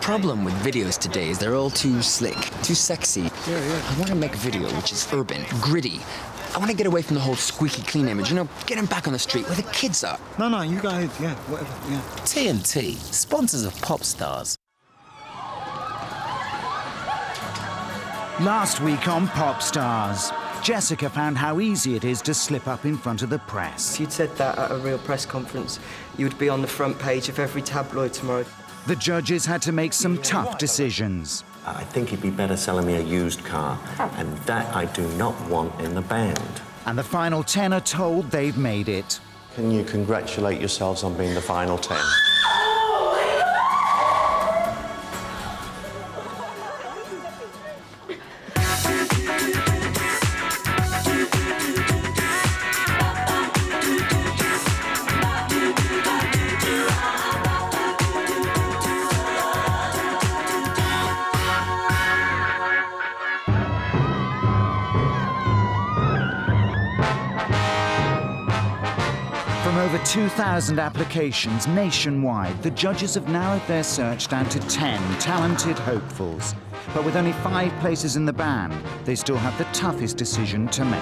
problem with videos today is they're all too slick, too sexy. Yeah. I want to make a video which is urban, gritty. I want to get away from the whole squeaky clean image, you know, getting back on the street where the kids are. No, you go ahead, yeah, whatever, yeah. TNT, sponsors of Popstars. Last week on Popstars, Jessica found how easy it is to slip up in front of the press. If you'd said that at a real press conference, you would be on the front page of every tabloid tomorrow. The judges had to make some tough decisions. I think he'd be better selling me a used car, and that I do not want in the band. And the final 10 are told they've made it. Can you congratulate yourselves on being the final 10? Over 2,000 applications nationwide, the judges have narrowed their search down to 10 talented hopefuls. But with only 5 places in the band, they still have the toughest decision to make.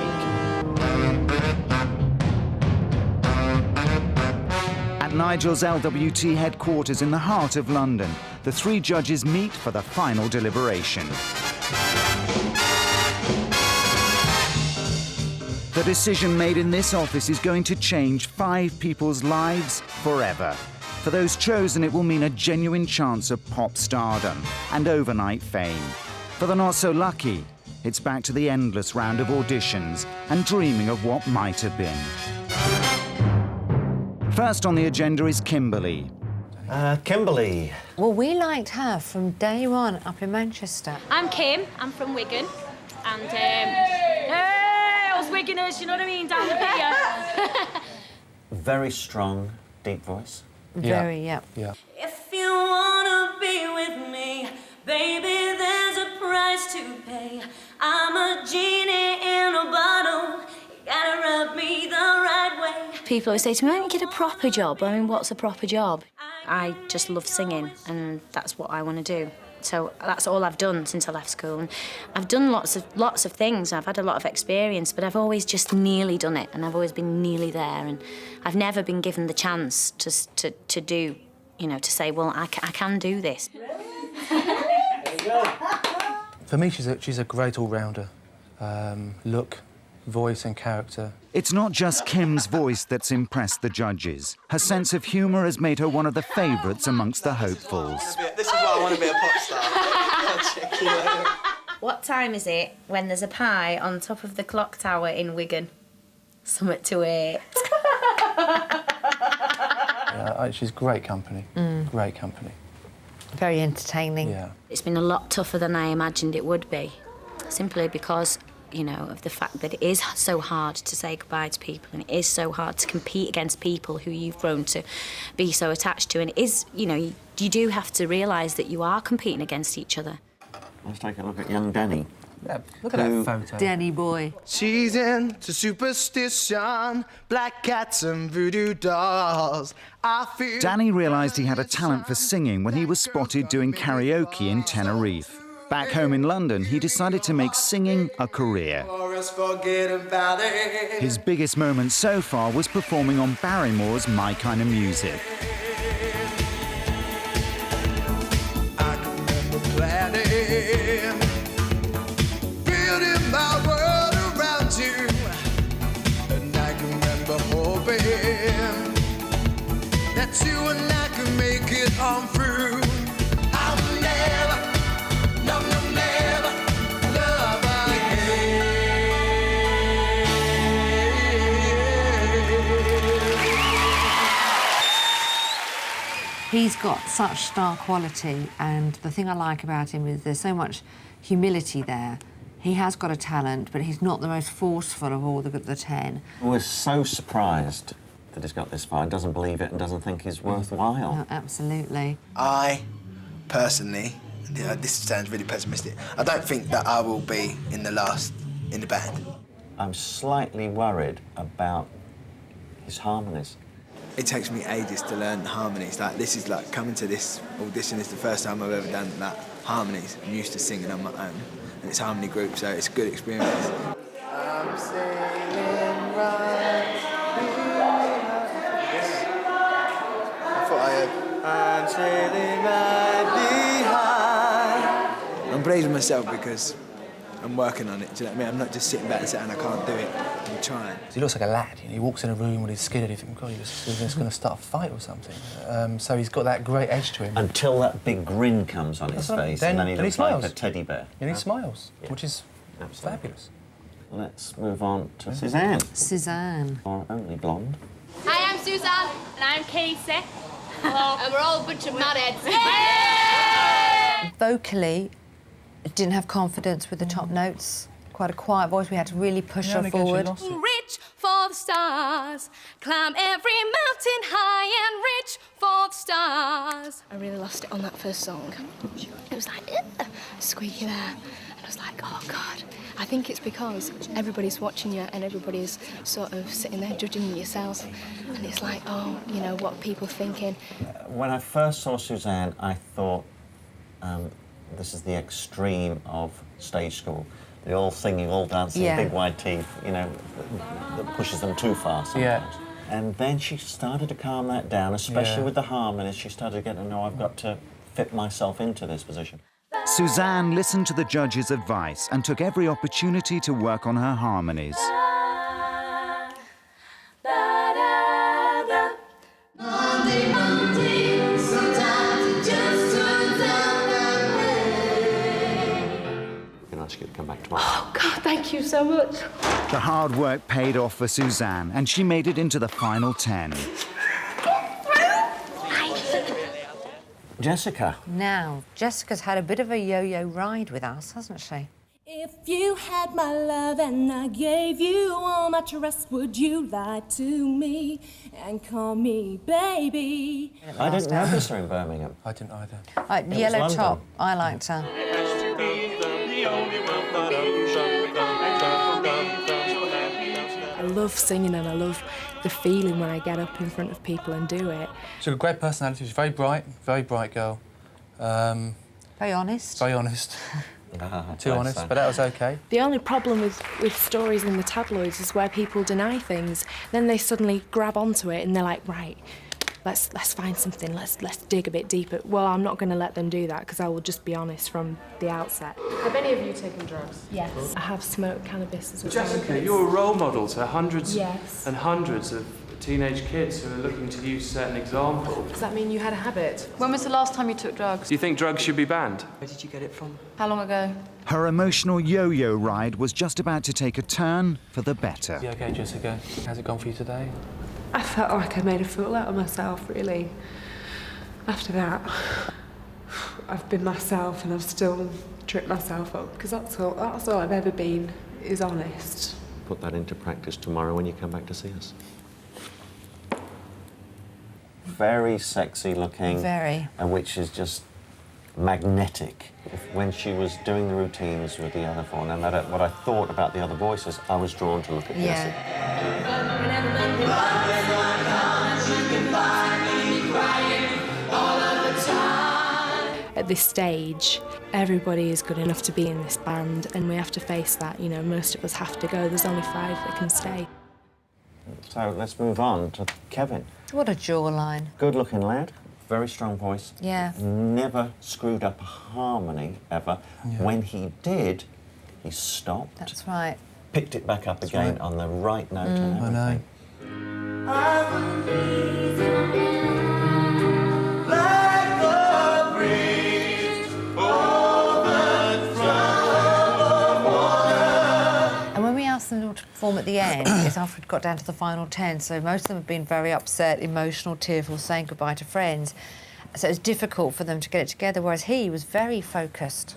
At Nigel's LWT headquarters in the heart of London, the 3 judges meet for the final deliberation. The decision made in this office is going to change 5 people's lives forever. For those chosen, it will mean a genuine chance of pop stardom and overnight fame. For the not-so-lucky, it's back to the endless round of auditions and dreaming of what might have been. First on the agenda is Kimberly. Kimberly. Well, we liked her from day one up in Manchester. I'm Kim, I'm from Wigan, and Wiganers, you know what I mean, down the pier. Very strong, deep voice. Very, yeah. If you wanna be with me, baby, there's a price to pay. I'm a genie in a bottle, you gotta rub me the right way. People always say to me, why don't you get a proper job? I mean, what's a proper job? I just love singing, and that's what I want to do. So that's all I've done since I left school. And I've done lots of things. I've had a lot of experience, but I've always just nearly done it, and I've always been nearly there. And I've never been given the chance to do, you know, to say, well, I can do this. For me, she's a great all-rounder. Look, voice and character. It's not just Kim's voice that's impressed the judges. Her sense of humour has made her one of the favourites amongst the hopefuls. This is why I want to be a pop star. What time is it when there's a pie on top of the clock tower in Wigan? Something to eat. Yeah, she's great company. Great company. Very entertaining. Yeah. It's been a lot tougher than I imagined it would be, simply because, you know, of the fact that it is so hard to say goodbye to people, and it is so hard to compete against people who you've grown to be so attached to, and it is, you know, you do have to realise that you are competing against each other. Let's take a look at young Denny. Yeah, look at that photo. Denny boy. She's into superstition, black cats and voodoo dolls. I feel... Danny realised he had a talent for singing when he was spotted doing karaoke in Tenerife. Back home in London, he decided to make singing a career. His biggest moment so far was performing on Barrymore's My Kind of Music. I can remember planning, building my world around you, and I can remember hoping that you and I could make it on through. I'll never, no, never love again. He's got such star quality, and the thing I like about him is there's so much humility there. He has got a talent, but he's not the most forceful of all the 10. We're so surprised that he's got this far and doesn't believe it and doesn't think he's worthwhile. No, absolutely. I, personally, this sounds really pessimistic, I don't think that I will be in the band. I'm slightly worried about his harmonies. it takes me ages to learn harmonies. Like, this is like coming to this audition is the first time I've ever done like harmonies. I'm used to singing on my own, and it's harmony group, so it's a good experience. I'm sailing right I thought I heard, I'm sailing right behind. I'm pleased with myself because I'm working on it, do you know what I mean? I'm not just sitting back and saying I can't do it, I'm trying. He looks like a lad, you know, he walks in a room with his skin and you think, God, he's going to start a fight or something. So he's got that great edge to him. Until that big grin comes on his face, and then he looks like a teddy bear. And he smiles, which is Absolutely. fabulous. Let's move on to Suzanne. Suzanne. Our only blonde. Hi, I'm Suzanne. And I'm Casey. Hello. And we're all a bunch of madheads. Vocally, didn't have confidence with the top notes. Quite a quiet voice. We had to really push her forward. Reach for the stars, climb every mountain high and reach for the stars. I really lost it on that first song. It was like, squeaky there. And I was like, oh, God. I think it's because everybody's watching you and everybody's sort of sitting there judging yourselves. And it's like, oh, you know, what are people thinking? When I first saw Suzanne, I thought, this is the extreme of stage school. They're all singing, all dancing, big wide teeth, you know, that pushes them too far sometimes. Yeah. And then she started to calm that down, especially with the harmonies. She started to get to know I've got to fit myself into this position. Suzanne listened to the judges' advice and took every opportunity to work on her harmonies. Ask you to come back tomorrow. Oh, God, thank you so much. The hard work paid off for Suzanne, and she made it into the final 10. Jessica. Now, Jessica's had a bit of a yo-yo ride with us, hasn't she? If you had my love and I gave you all my trust, would you lie to me and call me baby? I didn't notice her in Birmingham. I didn't either. Yellow top, I liked her. I love singing and I love the feeling when I get up in front of people and do it. She's got a great personality. She's very bright girl. Very honest. Very honest. Too honest, but that was okay. The only problem with stories in the tabloids is where people deny things, then they suddenly grab onto it and they're like, right, let's find something, let's dig a bit deeper. Well, I'm not going to let them do that because I will just be honest from the outset. Have any of you taken drugs? Yes. I have smoked cannabis as well. Jessica, you're a role model to hundreds Yes. and hundreds of teenage kids who are looking to use certain examples. Does that mean you had a habit? When was the last time you took drugs? Do you think drugs should be banned? Where did you get it from? How long ago? Her emotional yo-yo ride was just about to take a turn for the better. Yeah, okay, Jessica. How's it gone for you today? I felt like I made a fool out of myself, really. After that, I've been myself and I've still tripped myself up because that's all I've ever been, is honest. Put that into practice tomorrow when you come back to see us. Very sexy looking. Very. And which is just magnetic. When she was doing the routines with the other four, no matter what I thought about the other voices, I was drawn to look at Jessie. At this stage, everybody is good enough to be in this band, and we have to face that. You know, most of us have to go. There's only 5 that can stay. So let's move on to Kevin. What a jawline. Good-looking lad, very strong voice. Yeah. Never screwed up a harmony, ever. Yeah. When he did, he stopped. That's right. Picked it back up again on the right note and I know. And when we asked them to perform at the end, it's after we'd got down to the final 10, so most of them have been very upset, emotional, tearful, saying goodbye to friends. So it was difficult for them to get it together, whereas he was very focused.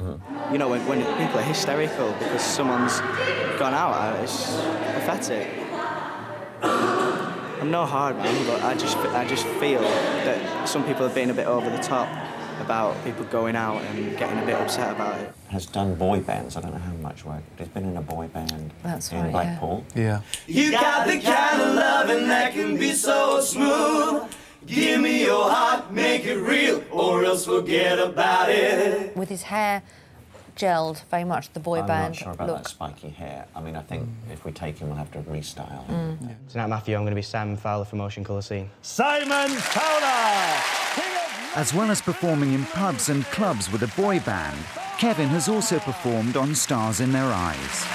You know, when people are hysterical because someone's gone out, it's pathetic. I'm no hard man, but I just feel that some people have been a bit over the top. about people going out and getting a bit upset about it. Has done boy bands, I don't know how much work, but he's been in a boy band in Blackpool. Yeah. You got the kind of loving that can be so smooth. Give me your heart, make it real, or else forget about it. With his hair gelled very much the boy I'm band not sure about look. that spiky hair. I mean, I think if we take him, we'll have to restyle him. Tonight, Matthew, I'm going to be Simon Fowler from Motion Colour Scene. Simon Fowler! As well as performing in pubs and clubs with a boy band, Kevin has also performed on Stars in Their Eyes.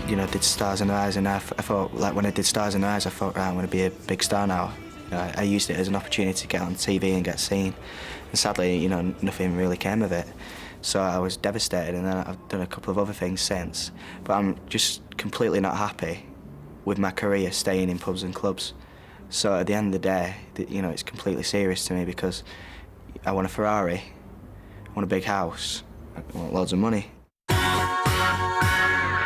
You know, did Stars in Their Eyes, and I thought, like, when I did Stars in Their Eyes, I thought, right, I'm going to be a big star now. You know, I used it as an opportunity to get on TV and get seen. And sadly, you know, nothing really came of it. So I was devastated, and then I've done a couple of other things since. But I'm just completely not happy with my career staying in pubs and clubs. So at the end of the day, you know, it's completely serious to me because I want a Ferrari, I want a big house, I want loads of money.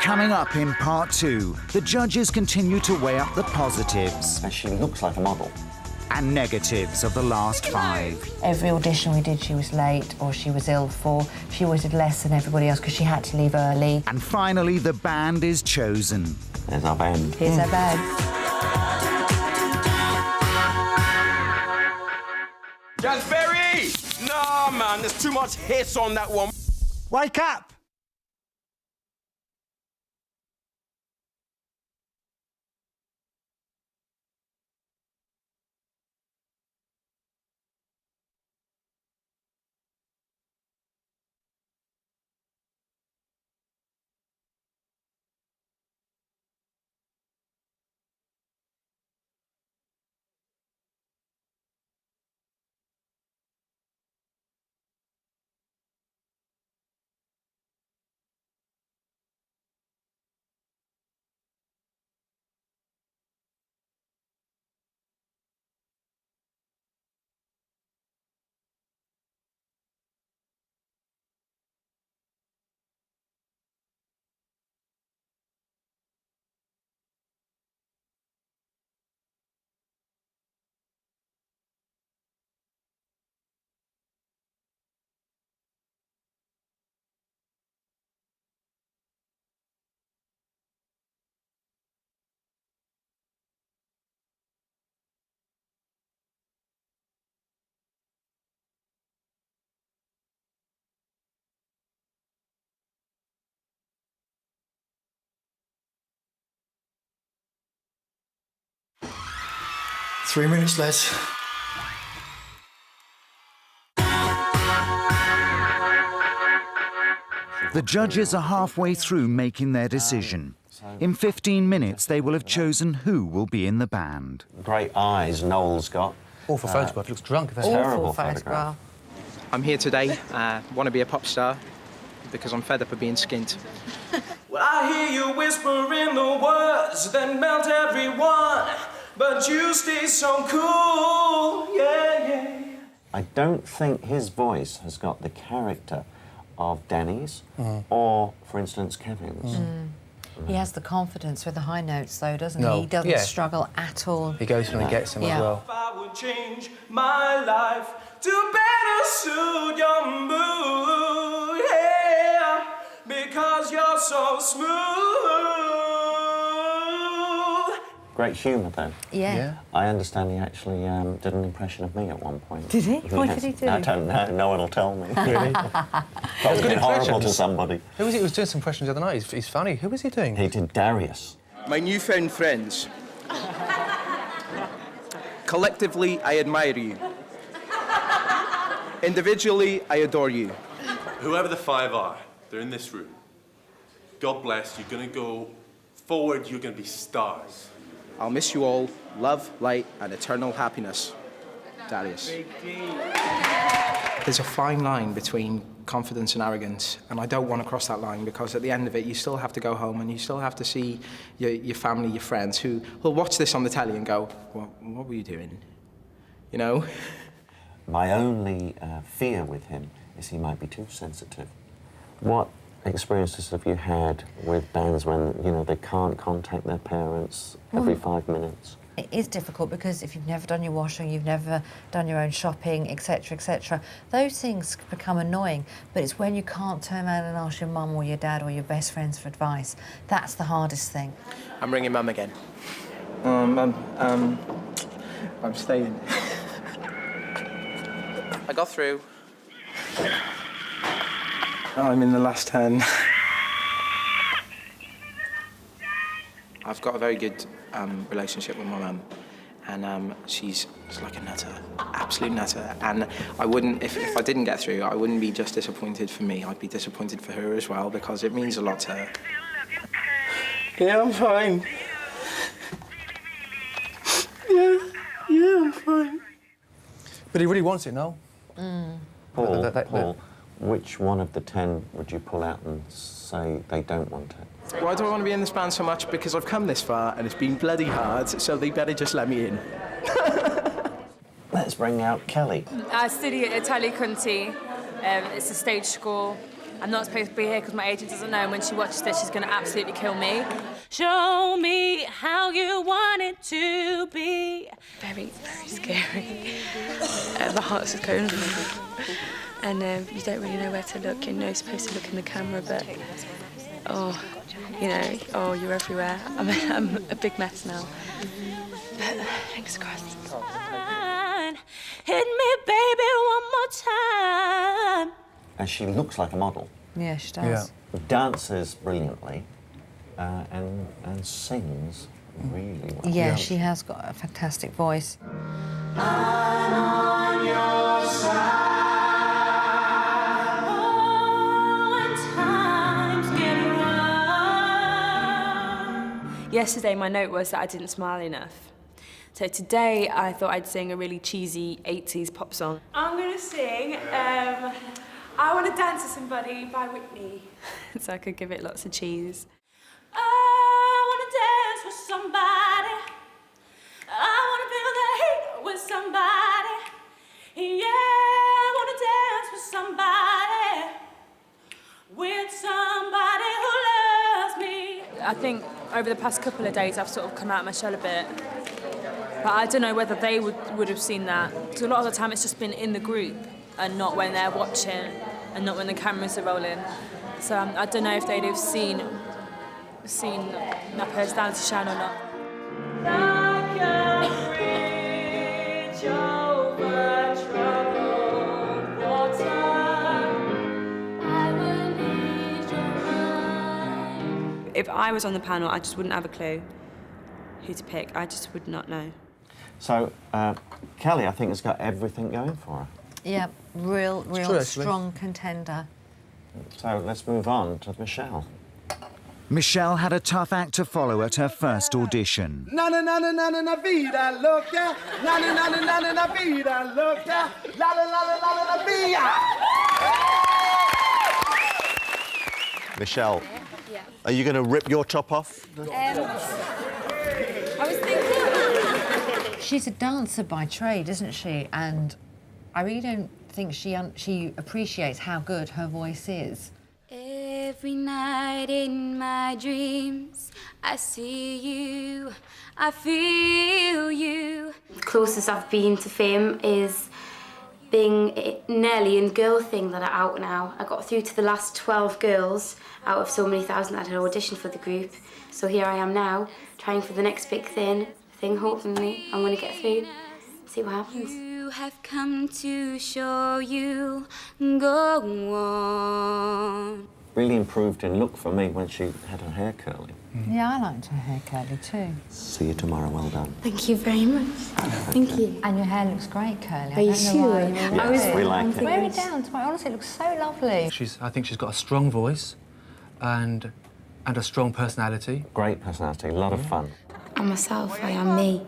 Coming up in part 2, the judges continue to weigh up the positives. And she looks like a model. And negatives of the last 5. Every audition we did, she was late or she was ill for. She always did less than everybody else because she had to leave early. And finally, the band is chosen. There's our band. Here's our band. Jansberry! Nah, man, there's too much hiss on that one. Wake up! Three minutes, Les. The judges are halfway through making their decision. In 15 minutes, they will have chosen who will be in the band. Great eyes Noel's got. Awful photograph. He looks drunk. If that's Terrible photograph. I'm here today. Want to be a pop star because I'm fed up of being skint. Well, I hear you whispering the words that melt everyone, but you stay so cool, yeah, yeah. I don't think his voice has got the character of Denny's or, for instance, Kevin's. He has the confidence with the high notes, though, doesn't No. he? He doesn't Yeah. struggle at all. He goes when he gets them as well. If I would change my life to better suit your mood, yeah, because you're so smooth. Great humour, though. Yeah. I understand he actually did an impression of me at one point. Did he? What did he do? I don't know. No one will tell me. Really? Probably good been horrible to impressions. somebody. Who was he? He was doing some impressions the other night. He's funny. Who was he doing? He did Darius. My newfound friends. Collectively, I admire you. Individually, I adore you. Whoever the 5 are, they're in this room. God bless, you're gonna go forward, you're gonna be stars. I'll miss you all. Love, light, and eternal happiness. Darius. There's a fine line between confidence and arrogance, and I don't want to cross that line, because at the end of it, you still have to go home and you still have to see your family, your friends, who will watch this on the telly and go, what were you doing? You know? My only fear with him is he might be too sensitive. What experiences have you had with bands when, you know, they can't contact their parents every 5 minutes? It is difficult because if you've never done your washing, you've never done your own shopping, etc., those things become annoying. But it's when you can't turn around and ask your mum or your dad or your best friends for advice. That's the hardest thing. I'm ringing Mum again. Mum, I'm staying. I got through. I'm in the last 10. I've got a very good relationship with my mum, and she's like a nutter, absolute nutter. And I wouldn't, if I didn't get through, I wouldn't be just disappointed for me. I'd be disappointed for her as well, because it means a lot to her. Yeah, I'm fine. Yeah, I'm fine. But he really wants it, Noel. Paul, which one of the 10 would you pull out and say they don't want it? Why do I want to be in this band so much? Because I've come this far and it's been bloody hard, so they better just let me in. Let's bring out Kelly. I study at Italy Conti. It's a stage school. I'm not supposed to be here because my agent doesn't know, and when she watches this, she's going to absolutely kill me. Show me how you want it to be. Very, very scary. My heart's just going. And you don't really know where to look. You're supposed to look in the camera, but you're everywhere. I'm a big mess now. But thanks, crossed. Hit me, baby, one more time. And she looks like a model. Yeah, she does. Yeah. Dances brilliantly and sings really well. Yeah, she has got a fantastic voice. I'm on your side. Yesterday, my note was that I didn't smile enough. So today, I thought I'd sing a really cheesy 80s pop song. I'm going to sing I Want to Dance with Somebody by Whitney. So I could give it lots of cheese. I want to dance with somebody. I want to feel the heat with somebody. Yeah, I want to dance with somebody. With somebody who loves me. I think over the past couple of days, I've sort of come out of my shell a bit. But I don't know whether they would have seen that. Because a lot of the time, it's just been in the group and not when they're watching and not when the cameras are rolling. So I don't know if they'd have seen my personality shine or not. I can reach over troubled water. I will need your mind. If I was on the panel, I just wouldn't have a clue who to pick. I just would not know. So, Kelly, I think, has got everything going for her. Yeah, real strong contender. So let's move on to Michelle. Michelle had a tough act to follow at her first audition. Na na na na na na na vida loca. Na na na na na na na vida loca. La la la la la la vida. Michelle, are you going to rip your top off? I was thinking... She's a dancer by trade, isn't she? And I really don't think she appreciates how good her voice is. Every night in my dreams, I see you, I feel you. The closest I've been to fame is being Nelly and Girl Thing that are out now. I got through to the last 12 girls out of so many thousand that had auditioned for the group. So here I am now, trying for the next big thing. Hopefully I'm going to get through, see what happens. You have come to show you, go on. Really improved in look for me when she had her hair curly. Yeah, I liked her hair curly too. See you tomorrow, well done. Thank you very much. Thank you. And your hair looks great, curly. Are you sure? Yes, we like it. Wear it down tomorrow. Honestly, it looks so lovely. I think she's got a strong voice and a strong personality. Great personality, a lot of fun. I'm myself, I am me.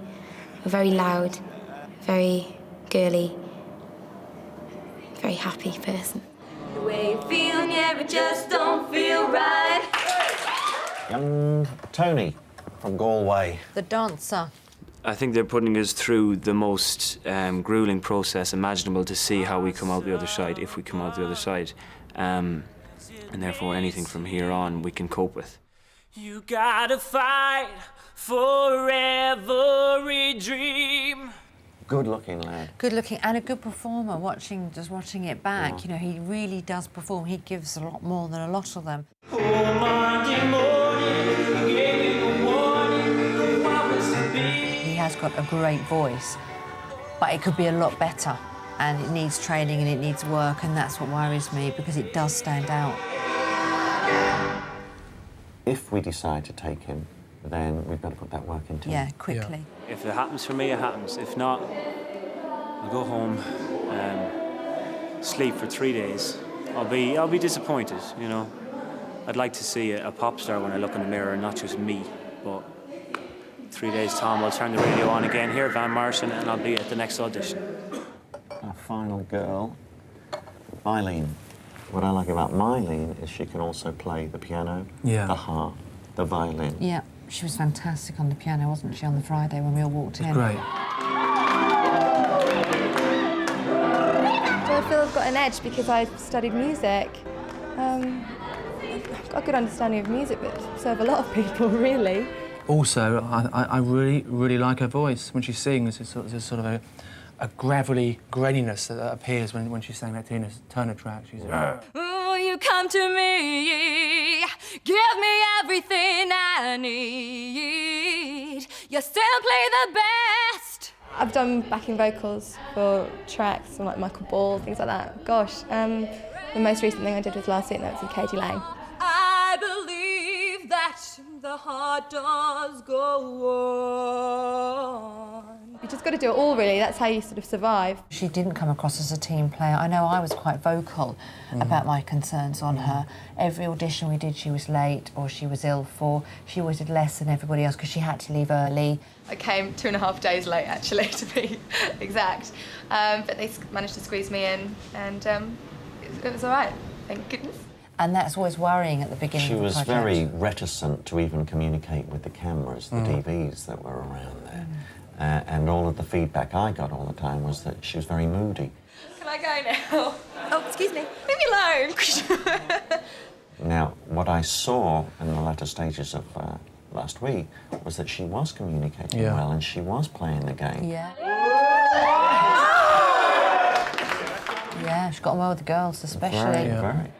A very loud, very girly, very happy person. way you're feeling, yeah, it just don't feel right. Young Tony from Galway. The dancer. I think they're putting us through the most grueling process imaginable to see how we come out the other side, if we come out the other side. And therefore anything from here on we can cope with. You gotta fight for every dream. Good-looking lad. Good looking and a good performer. Just watching it back, you know, he really does perform. He gives a lot more than a lot of them. He has got a great voice, but it could be a lot better, and it needs training and it needs work, and that's what worries me, because it does stand out. If we decide to take him, then we've got to put that work into Yeah, him. quickly. If it happens for me, it happens. If not, I'll go home, sleep for 3 days. I'll be disappointed, you know. I'd like to see a pop star when I look in the mirror, and not just me. But 3 days' time, I'll turn the radio on again here at Van Morrison, and I'll be at the next audition. Our final girl, Myleene. What I like about Myleene is she can also play the piano, the harp, the violin. Yeah, she was fantastic on the piano, wasn't she, on the Friday when we all walked in? Great. Do I feel I've got an edge because I've studied music? I've got a good understanding of music, but so have a lot of people, really. Also, I really, really like her voice. When she sings, there's sort of a gravelly graininess that appears when she sang that Tina Turner track. She's Oh, you come to me, give me everything I need. You're simply the best. I've done backing vocals for tracks from like Michael Ball, things like that. Gosh, the most recent thing I did was last week, and that was with Katie Lang. I believe that the heart does go on. You just got to do it all, really. That's how you sort of survive. She didn't come across as a team player. I know I was quite vocal about my concerns on her. Every audition we did, she was late or she was ill for. She always did less than everybody else because she had to leave early. I came 2.5 days late, actually, to be exact. But they managed to squeeze me in, and it was all right, thank goodness. And that's always worrying at the beginning of the project. She was very reticent to even communicate with the cameras, the DVs that were around there. And all of the feedback I got all the time was that she was very moody. Can I go now? Oh, excuse me. Leave me alone. Now, what I saw in the latter stages of last week was that she was communicating well and she was playing the game. Yeah. Yeah, she got on well with the girls, especially. Very.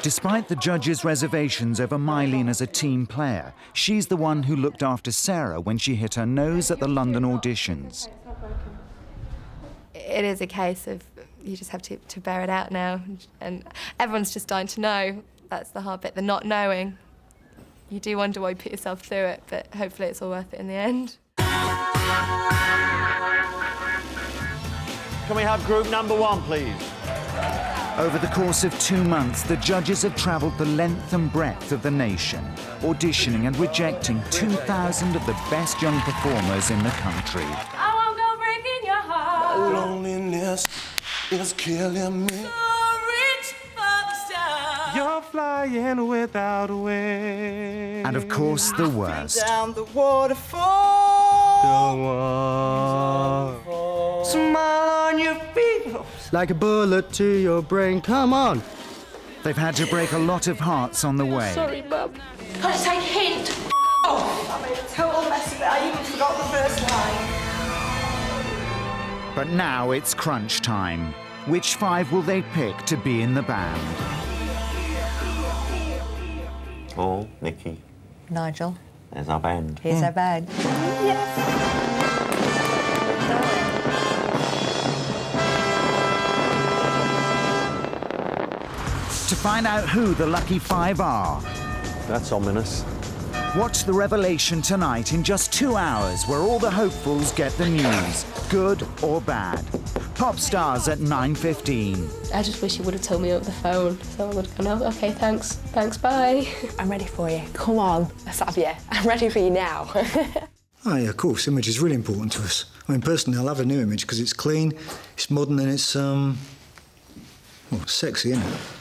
Despite the judges' reservations over Myleene as a team player, she's the one who looked after Sarah when she hit her nose at the London auditions. It is a case of you just have to bear it out now, and everyone's just dying to know. That's the hard bit, the not knowing. You do wonder why you put yourself through it, but hopefully it's all worth it in the end. Can we have group number 1, please? Over the course of 2 months, the judges have travelled the length and breadth of the nation, auditioning and rejecting 2,000 of the best young performers in the country. I won't go breaking your heart. Loneliness is killing me. Reach for the stars. You're flying without a wing. And of course, the worst. Down the waterfall. Go on. Smile on your feet. Like a bullet to your brain. Come on. They've had to break a lot of hearts on the way. Sorry, Mum. Can I take a hint? Oh, I made a total mess of it. I even forgot the first line. But now it's crunch time. Which 5 will they pick to be in the band? Paul, Nikki. Nigel. There's our band. Here's our band. To find out who the lucky 5 are. That's ominous. Watch the revelation tonight in just 2 hours, where all the hopefuls get the news, good or bad. Popstars at 9:15. I just wish you would have told me over the phone, so I would have gone, oh, OK, thanks, bye. I'm ready for you. Come on, let's have you. I'm ready for you now. Oh, yeah, of course, image is really important to us. I mean, personally, I'll have a new image because it's clean, it's modern, and it's sexy, isn't it?